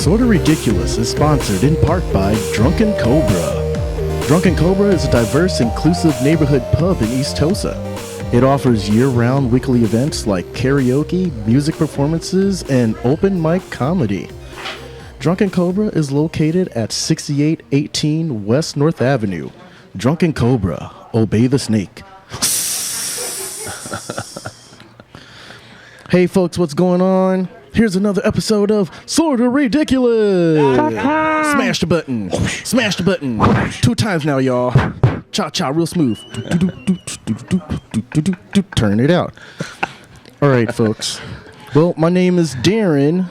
Sorta Ridiculous is sponsored in part by Drunken Cobra. Drunken Cobra is a diverse, inclusive neighborhood pub in East Tosa. It offers year-round weekly events like karaoke, music performances, and open mic comedy. Drunken Cobra is located at 6818 West North Avenue. Drunken Cobra, obey the snake. Hey folks, what's going on? Here's another episode of Sorta Ridiculous. Smash the button. Smash the button. 2 times now, y'all. Cha-cha, real smooth. Turn it out. All right, folks. Well, my name is Darren,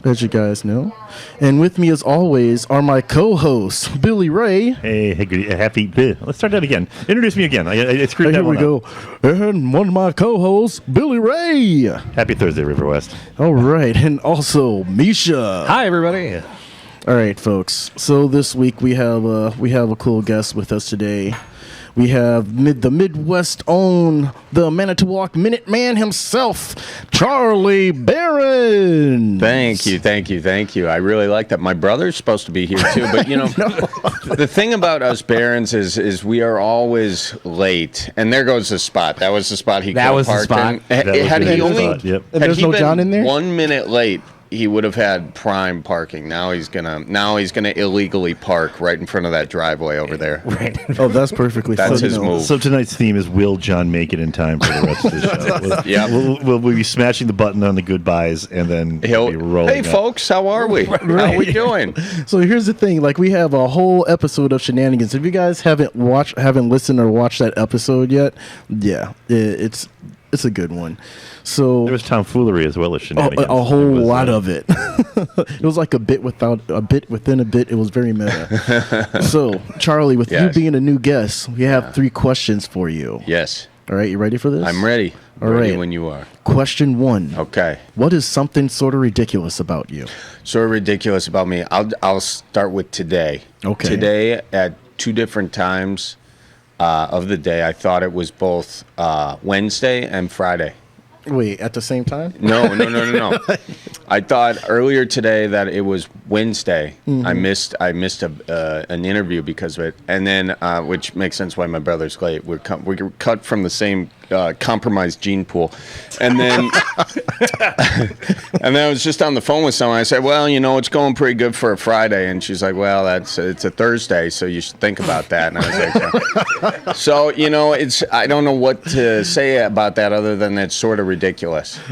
as you guys know. And with me, as always, are my co-hosts, Billy Ray. Hey, good, happy. Let's start that again. Introduce me again. I screwed that one up. Here we go. And one of my co-hosts, Billy Ray. Happy Thursday, River West. All right. And also, Misha. Hi, everybody. All right, folks. So this week we have a cool guest with us today. We have the Midwest own, the Manitowoc Minuteman himself, Charlie Berens. Thank you. I really like that. My brother's supposed to be here too, but you know, the thing about us Berens is we are always late. And there goes the spot. That was the spot he parked in. Had there's no John in there? 1 minute late, he would have had prime parking. Now he's gonna illegally park right in front of that driveway over there. Right. Oh, that's perfectly fine. That's his move. So tonight's theme is, will John make it in time for the rest of the show? We'll be smashing the button on the goodbyes, and then he'll be rolling. Hey, folks, how are we? Right. How are we doing? So here's the thing. Like, we have a whole episode of shenanigans. If you guys haven't listened or watched that episode yet, yeah, it's a good one. So there was tomfoolery as well as shenanigans. A whole lot of it. It was like a bit within a bit. It was very meta. So, Charlie, with you being a new guest, we have 3 questions for you. Yes. All right, you ready for this? I'm ready. All ready right. when you are. Question 1. Okay. What is something sort of ridiculous about you? Sort of ridiculous about me. I'll start with today. Okay. Today, at 2 different times of the day, I thought it was both Wednesday and Friday. Wait, at the same time? No. I thought earlier today that it was Wednesday. Mm-hmm. I missed an interview because of it, and then which makes sense why my brother's late. We're cut from the same compromised gene pool, and then I was just on the phone with someone. I said, "Well, you know, it's going pretty good for a Friday," and she's like, "Well, it's a Thursday, so you should think about that." And I was like, "So, you know, I don't know what to say about that other than it's sort of ridiculous."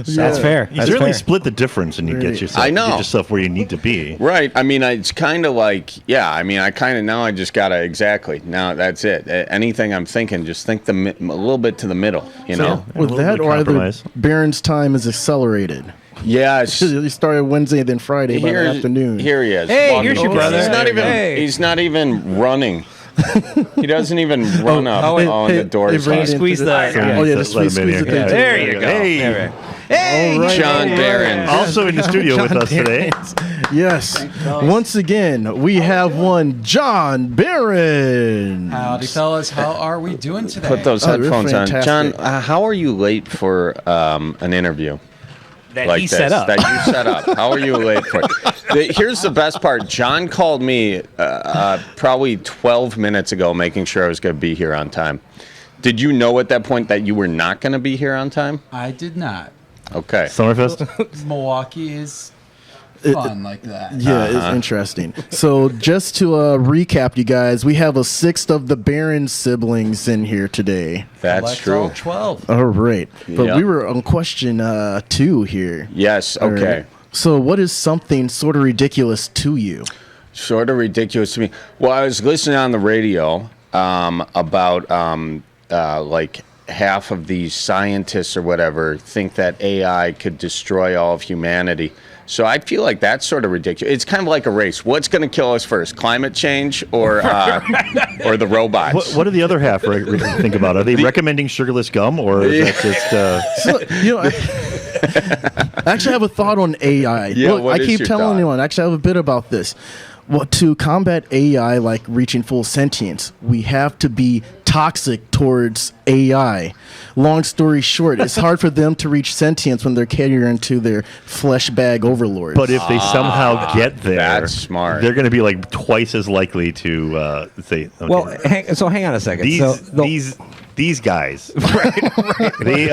So, That's fair. You certainly split the difference, and you get yourself where you need to be. Right. I mean, it's kind of like, now I just got to, now that's it. Anything I'm thinking, just think a little bit to the middle, you know? With that, or either Barron's time is accelerated. Yeah. He started Wednesday, then Friday by the afternoon. Here he is. Hey, here's your brother. He's not even running. He doesn't even run up on the doors. Squeeze the... Just squeeze it there. There you go. Hey, right, John Berens. Also in the studio with us today. Yes. Once again, we have one John Berens. Howdy, fellas. How are we doing today? Put those headphones on. fantastic. John, how are you late for an interview? That he set up. That you set up. How are you late for it? Here's the best part. John called me probably 12 minutes ago making sure I was going to be here on time. Did you know at that point that you were not going to be here on time? I did not. Okay. Summerfest? Milwaukee is fun like that. Yeah, it's interesting. So just to recap, you guys, we have a 6th of the Berens siblings in here today. That's true. All 12. All right. But Yep. we were on question 2 here. Yes. All Okay. right. So what is something sort of ridiculous to you? Sort of ridiculous to me. Well, I was listening on the radio about like half of these scientists or whatever think that AI could destroy all of humanity. So I feel like that's sort of ridiculous. It's kind of like a race. What's going to kill us first, climate change or the robots? What do the other half think about? Are they recommending sugarless gum, or is that I actually have a thought on AI. Yeah, Look, what I is keep your telling thought? you, I actually have a bit about this. Well, to combat AI, like reaching full sentience, we have to be toxic towards AI. Long story short, it's hard for them to reach sentience when they're catering to their flesh bag overlords. But if they somehow get there, that's smart. They're going to be like twice as likely to say. Okay, Well, hang on a second. These guys, right? They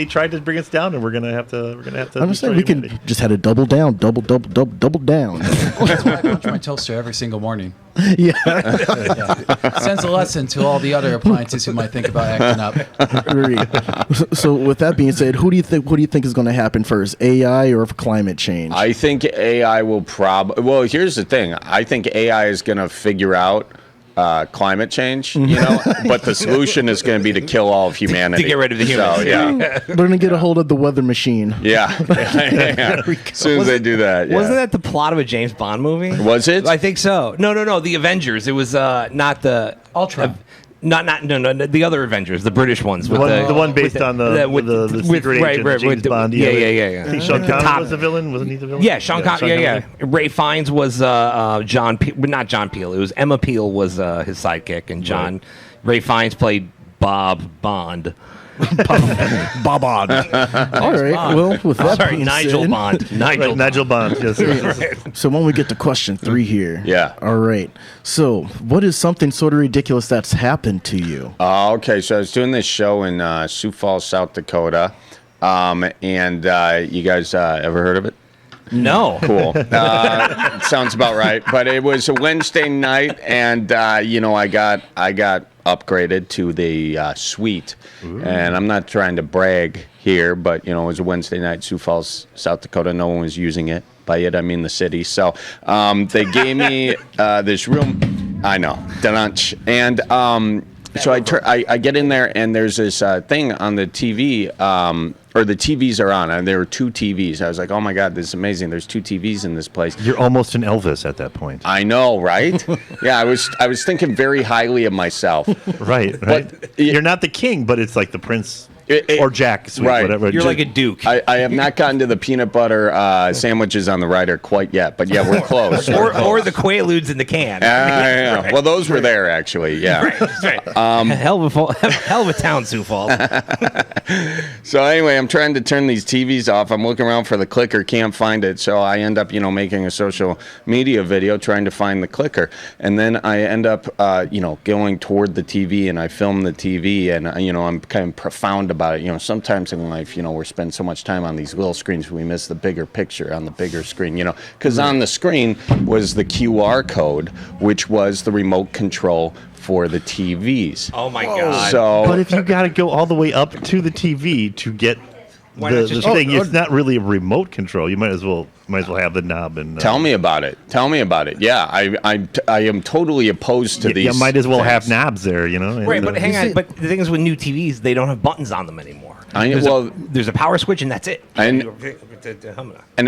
tried to bring us down, and we're gonna have to. I'm just saying we can just had to double down. That's why I punch my toaster every single morning. Yeah. Sends a lesson to all the other appliances who might think about acting up. So with that being said, who do you think is going to happen first, AI or climate change? I think AI will well, here's the thing. I think AI is going to figure out climate change, but the solution is going to be to kill all of humanity. To get rid of the humans. So, yeah. They're going to get a hold of the weather machine. Yeah. As soon as they do that. Yeah. Wasn't that the plot of a James Bond movie? Was it? I think so. No. The Avengers. It was not the Ultron. No, the other Avengers, the British ones. The one based on the secret agent, James Bond. Yeah. I think Sean Connery was the villain. Wasn't he the villain? Yeah, Sean Connery. Yeah. Ray Fiennes was not John Peel. It was Emma Peel was his sidekick, and Ray Fiennes played Bob Bond. Bob Bond. All right. Well, with that being Nigel said, Bond. Nigel Bond. Yes. So when we get to question 3 here. Yeah. All right. So what is something sort of ridiculous that's happened to you? Okay. So I was doing this show in Sioux Falls, South Dakota, and you guys ever heard of it? No. Cool. Sounds about right. But it was a Wednesday night, and I got upgraded to the suite. Ooh. And I'm not trying to brag here, but it was a Wednesday night, Sioux Falls, South Dakota. No one was using it. By it, I mean the city. So they gave me this room. I know. Da-dunch. And so I get in there, and there's this thing on the TV, or the TVs are on, and there were 2 TVs. I was like, oh my God, this is amazing. There's 2 TVs in this place. You're almost an Elvis at that point. I know, right? Yeah, I was thinking very highly of myself. Right. But you're not the king, but it's like the prince. Or Jack, sweet, right. Whatever. You're like a duke. I have not gotten to the peanut butter sandwiches on the rider quite yet, but yeah, we're close. or the Quaaludes in the can. Yeah. Right. Well, those were there actually. Yeah. Right. Hell of a town, Sioux Falls. So anyway, I'm trying to turn these TVs off. I'm looking around for the clicker, can't find it. So I end up, making a social media video trying to find the clicker, and then I end up, going toward the TV, and I film the TV, and I'm kind of profound about it. Sometimes in life, we spend so much time on these little screens, we miss the bigger picture on the bigger screen, because on the screen was the QR code, which was the remote control for the TVs. Oh my God. So, but if you got to go all the way up to the TV to get the thing, it's not really a remote control. You might as well have the knob and. Tell me about it. Yeah, I am totally opposed to these. You might as well things. have knobs there, Right, but hang on. But the thing is, with new TVs, they don't have buttons on them anymore. There's a power switch, and that's it. And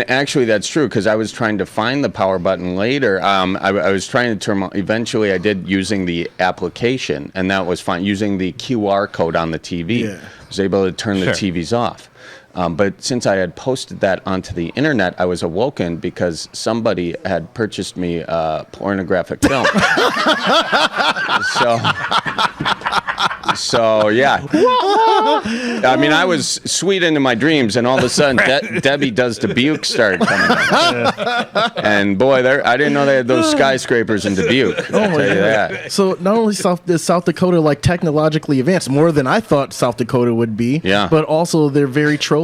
actually, that's true, because I was trying to find the power button later. I was trying to turn. Eventually, I did using the application, and that was fine. Using the QR code on the TV, I was able to turn the TVs off. But since I had posted that onto the internet, I was awoken because somebody had purchased me pornographic film. So yeah. I mean, I was sweet into my dreams, and all of a sudden, Debbie Does Dubuque started coming in. And boy, I didn't know they had those skyscrapers in Dubuque. I'll tell you that. So not only is South Dakota like technologically advanced, more than I thought South Dakota would be, but also they're very trolly.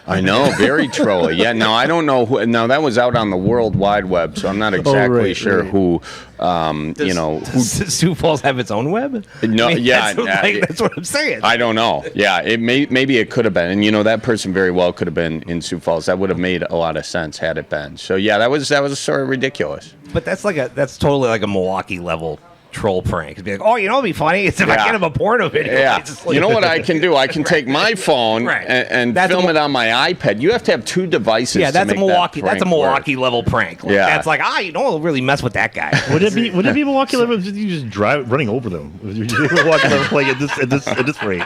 I know, very trolly. Yeah, no, I don't know who. Now that was out on the World Wide Web, so I'm not exactly sure who. Does Sioux Falls have its own web? No, that's what I'm saying. I don't know. Yeah, maybe it could have been, and that person very well could have been in Sioux Falls. That would have made a lot of sense had it been. So yeah, that was sort of ridiculous. But that's totally like a Milwaukee level troll prank. It'd be like, oh, it'd be funny. It's if I get him a porno video. Yeah. You know what I can do? I can take my phone and film it on my iPad. You have to have 2 devices. Yeah, that's to a Milwaukee. That's a Milwaukee level prank. Like, that's like, it'll really mess with that guy. Would it be Milwaukee level? You just drive running over them. Milwaukee level playing at this rate.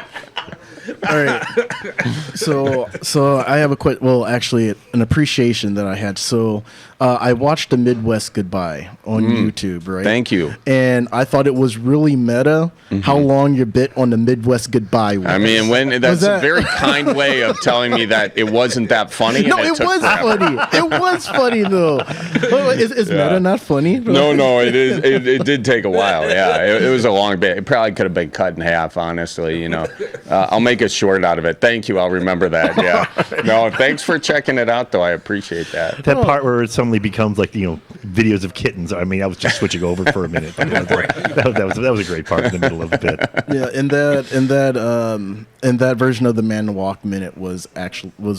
All right. So I have actually an appreciation that I had. So I watched The Midwest Goodbye on YouTube, right? Thank you. And I thought it was really meta how long your bit on The Midwest Goodbye was. I mean, that's a very kind way of telling me that it wasn't that funny. No, it was funny. It was funny though. Is meta not funny? No, it is. It did take a while. Yeah, it was a long bit. It probably could have been cut in half. Honestly, I'll make a short out of it. Thank you. I'll remember that. Yeah. No, thanks for checking it out, though. I appreciate that. That part where it suddenly becomes like videos of kittens. I mean, I was just switching over for a minute. That was a great part in the middle of the bit. Yeah, and that version of the Man Walk Minute was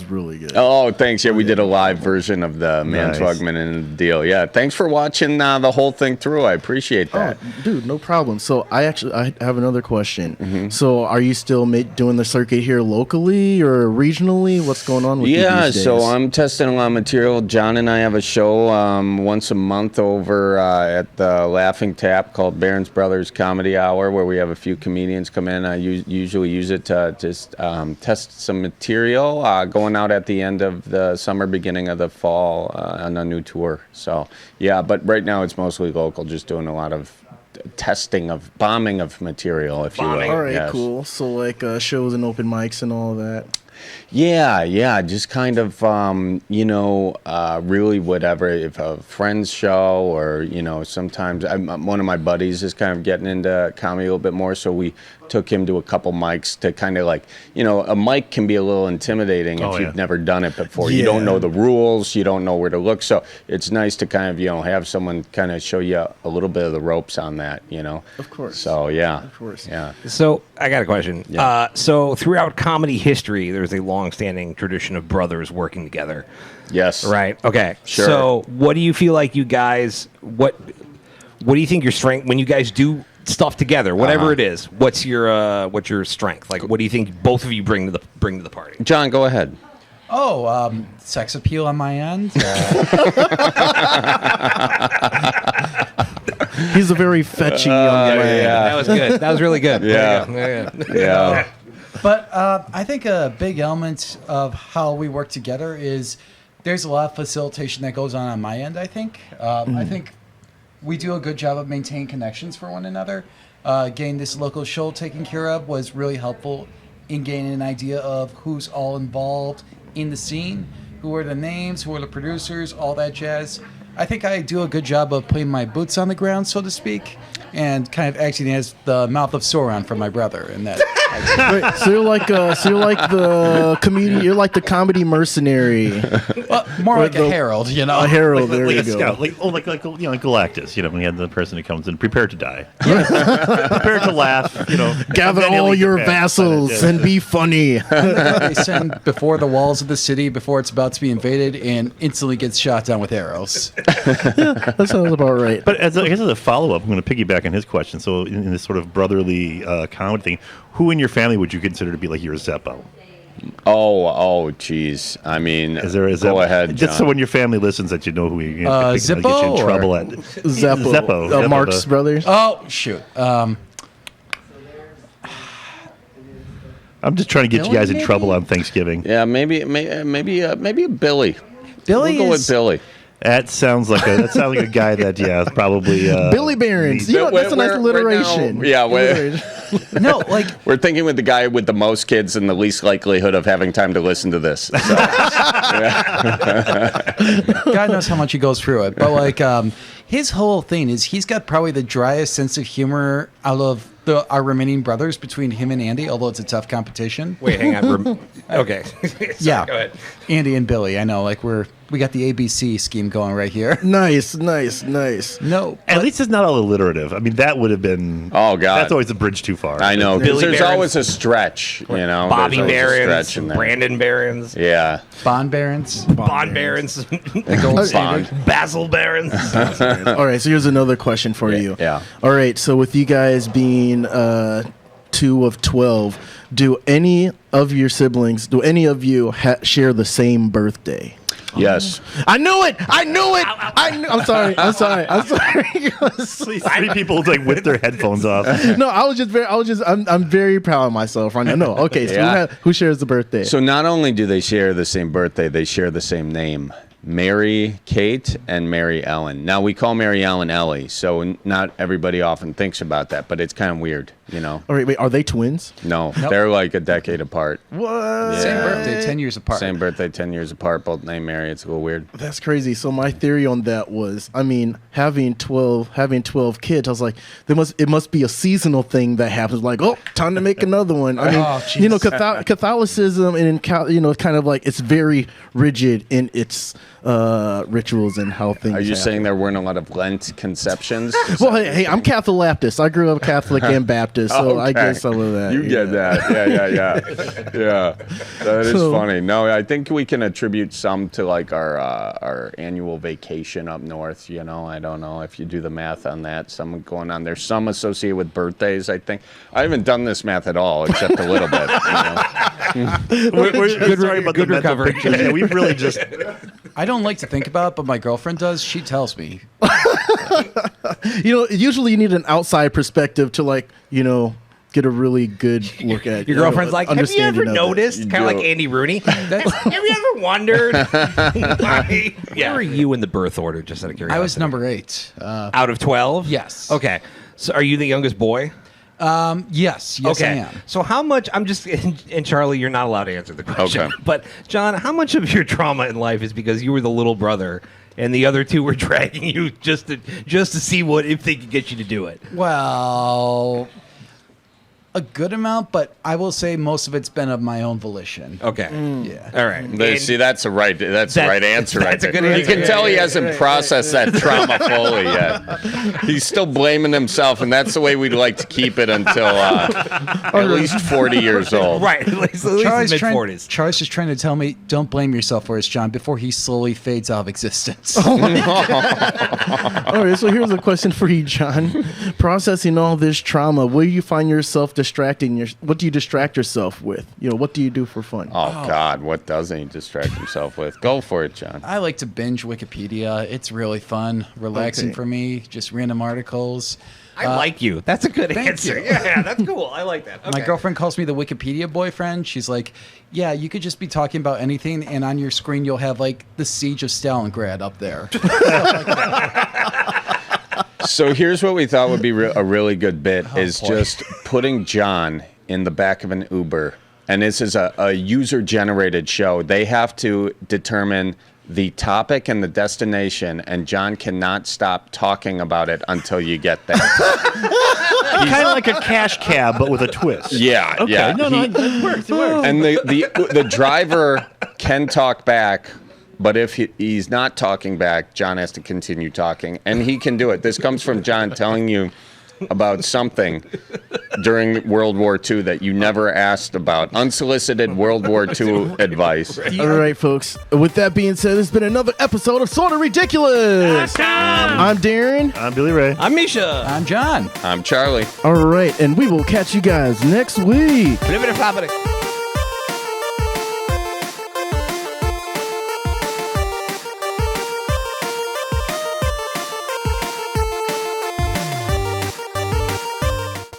really good. Oh, thanks. Yeah, we did a live version of the Man Walk Minute and the deal. Yeah, thanks for watching the whole thing through. I appreciate that. Oh, dude, no problem. So I have another question. So are you still doing the circuit here locally or regionally? What's going on with you these days? So I'm testing a lot of material. John and I have a show once a month over at the Laughing Tap called Berens Brothers Comedy Hour, where we have a few comedians come in. I usually use it to just test some material, going out at the end of the summer, beginning of the fall on a new tour. So, yeah, but right now it's mostly local, just doing a lot of bombing of material, if you will. All right, yes. cool. So like shows and open mics and all of that. Yeah, just kind of, really whatever, if a friend's show or, sometimes one of my buddies is kind of getting into comedy a little bit more, so we took him to a couple mics to kind of like, a mic can be a little intimidating if you've never done it before. Yeah. You don't know the rules, you don't know where to look, so it's nice to kind of, have someone kind of show you a little bit of the ropes on that, Of course. So, yeah. Of course. Yeah. So, I got a question. Yeah. So, throughout comedy history, there's a long-standing tradition of brothers working together. Yes. Right? Okay. Sure. So, what do you feel like you guys, what do you think your strength, when you guys do stuff together, whatever it is, what's your strength? Like, what do you think both of you bring to the party? John, go ahead. Sex appeal on my end. He's a very fetching young man. Yeah. That was good. That was really good. Yeah. But I think a big element of how we work together is there's a lot of facilitation that goes on my end, I think. I think we do a good job of maintaining connections for one another. Getting this local show taken care of was really helpful in gaining an idea of who's all involved in the scene, who are the names, who are the producers, all that jazz. I think I do a good job of putting my boots on the ground, so to speak, and kind of acting as the mouth of Sauron for my brother. And that. Wait, so you're like the comedian. You're like the comedy mercenary. Well, more like a herald, A herald. Like there a you go. scout, like Galactus. When he had the person who comes in, prepare to die, prepare to laugh. Gather all your vassals and be funny. They send before the walls of the city before it's about to be invaded, and instantly gets shot down with arrows. That sounds about right. But I guess as a follow-up, I'm going to piggyback on his question. So in this sort of brotherly comedy thing, who in your family would you consider to be like your Zeppo? Oh, geez. I mean, go ahead, John. Just so when your family listens that you know who you Zippo get you in trouble at. Zeppo. Marx Brothers. Oh, shoot. I'm just trying to get you guys in trouble on Thanksgiving. Yeah, maybe Billy. Billy we'll go with Billy. That sounds like a guy that probably Billy Berens. That's a nice alliteration. No, like we're thinking with the guy with the most kids and the least likelihood of having time to listen to this. So. God knows how much he goes through it, but like his whole thing is he's got probably the driest sense of humor out of our remaining brothers between him and Andy, although it's a tough competition. Wait, hang on. Okay. Sorry, yeah. Go ahead. Andy and Billy. I know, like we got the ABC scheme going right here. Nice. No. At least it's not all alliterative. I mean, that would have been... Oh, God. That's always a bridge too far. I know. Because there's Berens, always a stretch, Bobby Berens, Brandon Berens. Yeah. Bond Berens. Bond Berens. The gold standard. Basil Berens. All right, so here's another question for you. Yeah. All right, so with you guys being 2 of 12, do any of your siblings, do any of you share the same birthday? Yes. I knew it. I'm sorry. These three people like whip their headphones off. No, I'm very proud of myself right now. No, okay. So who shares the birthday? So not only do they share the same birthday, they share the same name. Mary Kate and Mary Ellen. Now, we call Mary Ellen Ellie, so not everybody often thinks about that, but it's kind of weird, you know? All right, wait, are they twins? No, they're like a decade apart. What? Yeah. Same birthday, 10 years apart. Same birthday, 10 years apart, both named Mary. It's a little weird. That's crazy. So my theory on that was, I mean, having 12 kids, I was like, it must be a seasonal thing that happens. Like, oh, time to make another one. I mean, Catholicism and kind of like it's very rigid in its rituals and how things. Are you happen. saying there weren't a lot of Lent conceptions? Well, hey, I'm Catholic Baptist. I grew up Catholic and Baptist, so I get some of that. You get that. Yeah. That is funny. No, I think we can attribute some to like our annual vacation up north. You know, I don't know if you do the math on that. Some going on. There's some associated with birthdays, I think. I haven't done this math at all, except a little bit. You know? We're sorry about the mental pictures. Yeah, we've really just... I don't like to think about it, but my girlfriend does. She tells me. Usually you need an outside perspective to get a really good look at your girlfriend's like, have you ever noticed? Kind of like Andy Rooney. Have you ever wondered? Where are you in the birth order? Just out of curiosity. I was number 8. Out of 12? Yes. Okay. So are you the youngest boy? Yes, okay. I am. So how much, and Charlie, you're not allowed to answer the question. Okay. But John, how much of your trauma in life is because you were the little brother and the other two were dragging you just to see if they could get you to do it? Well, a good amount, but I will say most of it's been of my own volition. Okay. Yeah. All right. See, that's the right answer. That's a good answer. You can tell he hasn't processed that trauma fully yet. He's still blaming himself, and that's the way we'd like to keep it until at least 40 years old. Right. At least mid-40s. Charlie's just trying to tell me, don't blame yourself for us, John, before he slowly fades out of existence. All right, so here's a question for you, John. Processing all this trauma, where do you find yourself what do you distract yourself with? What do you do for fun? Oh, God, what doesn't he distract himself with? Go for it, John. I like to binge Wikipedia. It's really fun, relaxing for me, just random articles. I like you. That's a good Thank answer. you. Yeah, that's cool. I like that. Okay. My girlfriend calls me the Wikipedia boyfriend. She's like, yeah, you could just be talking about anything, and on your screen you'll have like the siege of Stalingrad up there. So here's what we thought would be a really good bit just putting John in the back of an Uber. And this is a user-generated show. They have to determine the topic and the destination, and John cannot stop talking about it until you get there. Kind of like a cash cab, but with a twist. Yeah, okay. Yeah. No, it works. And the driver can talk back, but if he's not talking back, John has to continue talking, and he can do it. This comes from John telling you about something during World War II that you never asked about. Unsolicited World War II advice. All right, folks. With that being said, it's been another episode of Sorta Ridiculous. I'm Darren. I'm Billy Ray. I'm Misha. I'm John. I'm Charlie. All right, and we will catch you guys next week. Flippity floppity.